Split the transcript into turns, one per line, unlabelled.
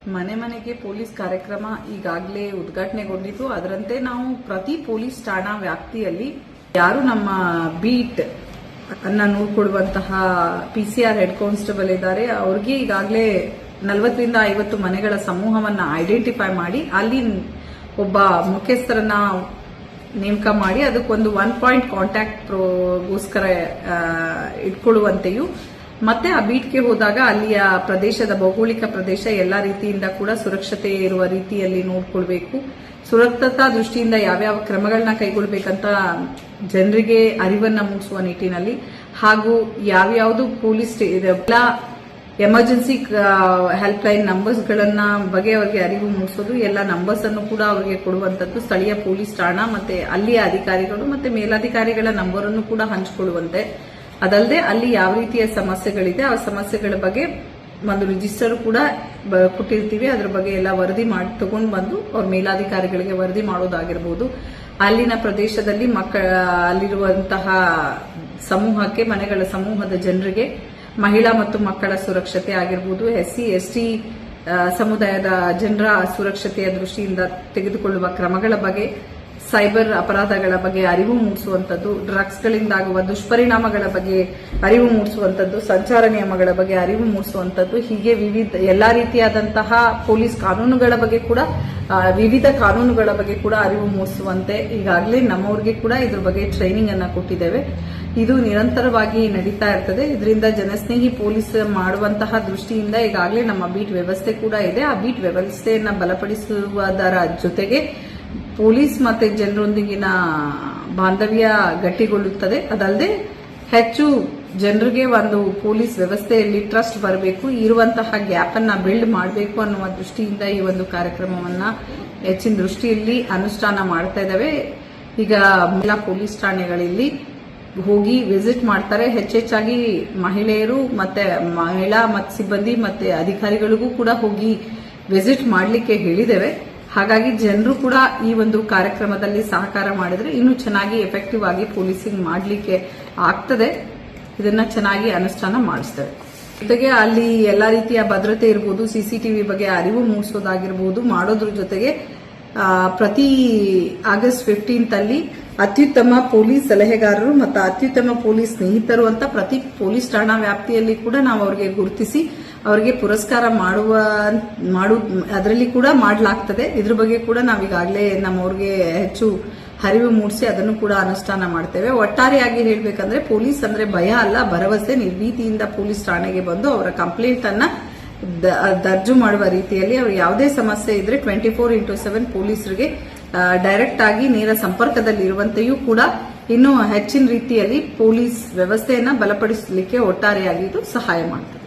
ಮನೆ ಮನೆಗೆ ಪೊಲೀಸ್ ಕಾರ್ಯಕ್ರಮ ಈಗಾಗಲೇ ಉದ್ಘಾಟನೆಗೊಂಡಿತು. ಅದರಂತೆ ನಾವು ಪ್ರತಿ ಪೊಲೀಸ್ ಠಾಣಾ ವ್ಯಾಪ್ತಿಯಲ್ಲಿ ಯಾರು ನಮ್ಮ ಬೀಟ್ ಅನ್ನ ನೋಡಿಕೊಳ್ಳುವಂತಹ ಪಿಸಿಆರ್ ಹೆಡ್ ಕಾನ್ಸ್ಟೇಬಲ್ ಇದ್ದಾರೆ, ಅವ್ರಿಗೆ ಈಗಾಗಲೇ 40 ರಿಂದ 50 ಮನೆಗಳ ಸಮೂಹವನ್ನ ಐಡೆಂಟಿಫೈ ಮಾಡಿ ಅಲ್ಲಿ ಒಬ್ಬ ಮುಖ್ಯಸ್ಥರನ್ನ ನೇಮಕ ಮಾಡಿ ಅದಕ್ಕೊಂದು 1 ಪಾಯಿಂಟ್ ಕಾಂಟ್ಯಾಕ್ಟ್ ಗೋಸ್ಕರ ಇಟ್ಕೊಳ್ಳುವಂತೆಯೂ ಮತ್ತೆ ಆ ಬೀಟ್ಗೆ ಹೋದಾಗ ಅಲ್ಲಿಯ ಪ್ರದೇಶದ ಭೌಗೋಳಿಕ ಪ್ರದೇಶ ಎಲ್ಲಾ ರೀತಿಯಿಂದ ಕೂಡ ಸುರಕ್ಷತೆ ಇರುವ ರೀತಿಯಲ್ಲಿ ನೋಡ್ಕೊಳ್ಬೇಕು. ಸುರಕ್ಷತಾ ದೃಷ್ಟಿಯಿಂದ ಯಾವ್ಯಾವ ಕ್ರಮಗಳನ್ನ ಕೈಗೊಳ್ಳಬೇಕಂತ ಜನರಿಗೆ ಅರಿವನ್ನ ಮೂಡಿಸುವ ನಿಟ್ಟಿನಲ್ಲಿ ಹಾಗೂ ಯಾವ್ಯಾವುದು ಪೊಲೀಸ್ ಎಲ್ಲ ಎಮರ್ಜೆನ್ಸಿ ಹೆಲ್ಪ್ ಲೈನ್ ನಂಬರ್ಸ್ ಗಳನ್ನ ಬಗ್ಗೆ ಅವರಿಗೆ ಅರಿವು ಮೂಡಿಸೋದು, ಎಲ್ಲ ನಂಬರ್ಸ್ ಅನ್ನು ಕೂಡ ಅವರಿಗೆ ಕೊಡುವಂತದ್ದು, ಸ್ಥಳೀಯ ಪೊಲೀಸ್ ಠಾಣಾ ಮತ್ತೆ ಅಲ್ಲಿಯ ಅಧಿಕಾರಿಗಳು ಮತ್ತೆ ಮೇಲಧಿಕಾರಿಗಳ ನಂಬರ್ ಅನ್ನು ಕೂಡ ಹಂಚಿಕೊಳ್ಳುವಂತೆ, ಅದಲ್ಲದೆ ಅಲ್ಲಿ ಯಾವ ರೀತಿಯ ಸಮಸ್ಯೆಗಳಿದೆ ಆ ಸಮಸ್ಯೆಗಳ ಬಗ್ಗೆ ಒಂದು ರಿಜಿಸ್ಟರ್ ಕೂಡ ಕೊಟ್ಟಿರ್ತೀವಿ, ಅದರ ಬಗ್ಗೆ ಎಲ್ಲ ವರದಿ ಮಾಡಿ ತಗೊಂಡು ಬಂದು ಅವ್ರ ಮೇಲಾಧಿಕಾರಿಗಳಿಗೆ ವರದಿ ಮಾಡೋದಾಗಿರ್ಬೋದು. ಅಲ್ಲಿನ ಪ್ರದೇಶದಲ್ಲಿ ಅಲ್ಲಿರುವಂತಹ ಸಮೂಹಕ್ಕೆ, ಮನೆಗಳ ಸಮೂಹದ ಜನರಿಗೆ ಮಹಿಳಾ ಮತ್ತು ಮಕ್ಕಳ ಸುರಕ್ಷತೆ ಆಗಿರ್ಬೋದು, SC ST ಸಮುದಾಯದ ಜನರ ಸುರಕ್ಷತೆಯ ದೃಷ್ಟಿಯಿಂದ ತೆಗೆದುಕೊಳ್ಳುವ ಕ್ರಮಗಳ ಬಗ್ಗೆ, ಸೈಬರ್ ಅಪರಾಧಗಳ ಬಗ್ಗೆ ಅರಿವು ಮೂಡಿಸುವಂತದ್ದು, ಡ್ರಗ್ಸ್ಗಳಿಂದಾಗುವ ದುಷ್ಪರಿಣಾಮಗಳ ಬಗ್ಗೆ ಅರಿವು ಮೂಡಿಸುವಂತದ್ದು, ಸಂಚಾರ ನಿಯಮಗಳ ಬಗ್ಗೆ ಅರಿವು ಮೂಡಿಸುವಂತದ್ದು, ಹೀಗೆ ಎಲ್ಲಾ ರೀತಿಯಾದಂತಹ ಪೊಲೀಸ್ ಕಾನೂನುಗಳ ಬಗ್ಗೆ ಕೂಡ, ವಿವಿಧ ಕಾನೂನುಗಳ ಬಗ್ಗೆ ಕೂಡ ಅರಿವು ಮೂಡಿಸುವಂತೆ ಈಗಾಗಲೇ ನಮ್ಮವರಿಗೆ ಕೂಡ ಇದ್ರ ಬಗ್ಗೆ ಟ್ರೈನಿಂಗ್ ಅನ್ನ ಕೊಟ್ಟಿದ್ದೇವೆ. ಇದು ನಿರಂತರವಾಗಿ ನಡೀತಾ ಇರ್ತದೆ. ಇದರಿಂದ ಜನಸ್ನೇಹಿ ಪೊಲೀಸ್ ಮಾಡುವಂತಹ ದೃಷ್ಟಿಯಿಂದ ಈಗಾಗಲೇ ನಮ್ಮ ಬೀಟ್ ವ್ಯವಸ್ಥೆ ಕೂಡ ಇದೆ. ಆ ಬೀಟ್ ವ್ಯವಸ್ಥೆಯನ್ನ ಬಲಪಡಿಸುವುದರ ಜೊತೆಗೆ ಪೊಲೀಸ್ ಮತ್ತೆ ಜನರೊಂದಿಗಿನ ಬಾಂಧವ್ಯ ಗಟ್ಟಿಗೊಳ್ಳುತ್ತದೆ. ಅದಲ್ಲದೆ ಹೆಚ್ಚು ಜನರಿಗೆ ಒಂದು ಪೊಲೀಸ್ ವ್ಯವಸ್ಥೆಯಲ್ಲಿ ಟ್ರಸ್ಟ್ ಬರಬೇಕು, ಇರುವಂತಹ ಗ್ಯಾಪ್ ಅನ್ನ ಬಿಲ್ಡ್ ಮಾಡಬೇಕು ಅನ್ನುವ ದೃಷ್ಟಿಯಿಂದ ಈ ಒಂದು ಕಾರ್ಯಕ್ರಮವನ್ನ ಹೆಚ್ಚಿನ ದೃಷ್ಟಿಯಲ್ಲಿ ಅನುಷ್ಠಾನ ಮಾಡ್ತಾ ಇದ್ದಾವೆ. ಈಗ ಮಹಿಳಾ ಪೊಲೀಸ್ ಠಾಣೆಗಳಲ್ಲಿ ಹೋಗಿ ವಿಸಿಟ್ ಮಾಡ್ತಾರೆ. ಹೆಚ್ಚೆಚ್ಚಾಗಿ ಮಹಿಳೆಯರು ಮತ್ತೆ ಮಹಿಳಾ ಮತ್ತು ಸಿಬ್ಬಂದಿ ಮತ್ತೆ ಅಧಿಕಾರಿಗಳಿಗೂ ಕೂಡ ಹೋಗಿ ವಿಸಿಟ್ ಮಾಡಲಿಕ್ಕೆ ಹೇಳಿದ್ದೇವೆ. ಹಾಗಾಗಿ ಜನರು ಕೂಡ ಈ ಒಂದು ಕಾರ್ಯಕ್ರಮದಲ್ಲಿ ಸಹಕಾರ ಮಾಡಿದ್ರೆ ಇನ್ನೂ ಚೆನ್ನಾಗಿ ಎಫೆಕ್ಟಿವ್ ಆಗಿ ಪೊಲೀಸಿಂಗ್ ಮಾಡಲಿಕ್ಕೆ ಆಗ್ತದೆ. ಇದನ್ನ ಚೆನ್ನಾಗಿ ಅನುಷ್ಠಾನ ಮಾಡಿಸ್ತೇವೆ. ಜೊತೆಗೆ ಅಲ್ಲಿ ಎಲ್ಲಾ ರೀತಿಯ ಭದ್ರತೆ ಇರಬಹುದು, CCTV ಬಗ್ಗೆ ಅರಿವು ಮೂಡಿಸೋದಾಗಿರ್ಬೋದು ಮಾಡೋದ್ರ ಜೊತೆಗೆ ಪ್ರತಿ ಆಗಸ್ಟ್ 15 ಅಲ್ಲಿ ಅತ್ಯುತ್ತಮ ಪೊಲೀಸ್ ಸಲಹೆಗಾರರು ಮತ್ತು ಅತ್ಯುತ್ತಮ ಪೊಲೀಸ್ ಸ್ನೇಹಿತರು ಅಂತ ಪ್ರತಿ ಪೊಲೀಸ್ ಠಾಣಾ ವ್ಯಾಪ್ತಿಯಲ್ಲಿ ಕೂಡ ನಾವು ಅವರಿಗೆ ಗುರುತಿಸಿ ಅವರಿಗೆ ಪುರಸ್ಕಾರ ಅದರಲ್ಲಿ ಕೂಡ ಮಾಡಲಾಗ್ತದೆ. ಇದ್ರ ಬಗ್ಗೆ ಕೂಡ ನಾವೀಗಾಗಲೇ ನಮ್ಮವ್ರಿಗೆ ಹೆಚ್ಚು ಅರಿವು ಮೂಡಿಸಿ ಅದನ್ನು ಕೂಡ ಅನುಷ್ಠಾನ ಮಾಡ್ತೇವೆ. ಒಟ್ಟಾರೆಯಾಗಿ ಹೇಳಬೇಕಂದ್ರೆ ಪೊಲೀಸ್ ಅಂದ್ರೆ ಭಯ ಅಲ್ಲ, ಭರವಸೆ, ನಿರ್ಭೀತಿಯಿಂದ ಪೊಲೀಸ್ ಠಾಣೆಗೆ ಬಂದು ಅವರ ಕಂಪ್ಲೇಂಟ್ ಅನ್ನ ದರ್ಜು ಮಾಡುವ ರೀತಿಯಲ್ಲಿ ಅವರು ಯಾವುದೇ ಸಮಸ್ಯೆ ಇದ್ರೆ 24x7 ಪೊಲೀಸರಿಗೆ ಡೈರೆಕ್ಟ್ ಆಗಿ ನೇರ ಸಂಪರ್ಕದಲ್ಲಿ ಇರುವಂತೆಯೂ ಕೂಡ ಇನ್ನೂ ಹೆಚ್ಚಿನ ರೀತಿಯಲ್ಲಿ ಪೊಲೀಸ್ ವ್ಯವಸ್ಥೆಯನ್ನ ಬಲಪಡಿಸಲಿಕ್ಕೆ ಒಟ್ಟಾರೆಯಾಗಿ ಇದು ಸಹಾಯ ಮಾಡುತ್ತದೆ.